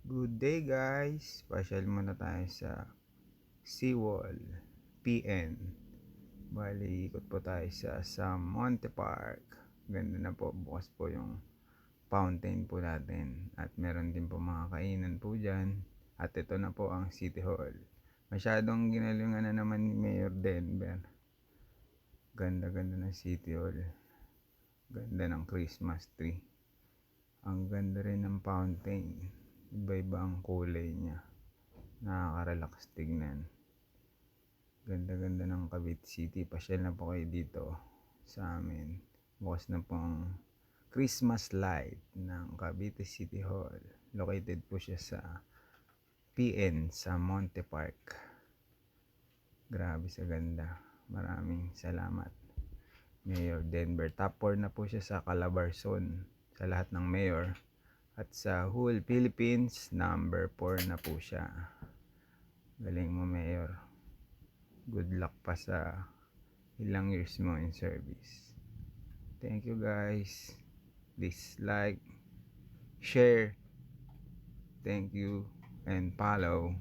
Good day guys! Pasyal muna tayo sa Seawall PN. Bali, ikot po tayo sa Monte Park. Ganda na po, bukas po yung fountain po natin. At meron din po mga kainan po dyan. At ito na po ang City Hall. Masyadong ginalingan na naman ni Mayor Denver. Ganda-ganda ng City Hall. Ganda ng Christmas tree. Ang ganda rin ng fountain. Iba-iba ang kulay niya. Nakaka-relax tignan. Ganda-ganda ng Cavite City. Pasyal na po kayo dito sa amin. Bukas na po ang Christmas light ng Cavite City Hall. Located po siya sa PN sa Monte Park. Grabe sa ganda. Maraming salamat Mayor Denver. Top 4 na po siya sa Calabarzon sa lahat ng mayor. At sa whole Philippines, number 4 na po siya. Galing mo, Mayor. Good luck pa sa ilang years mo in service. Thank you guys. Please like, share, thank you, and follow.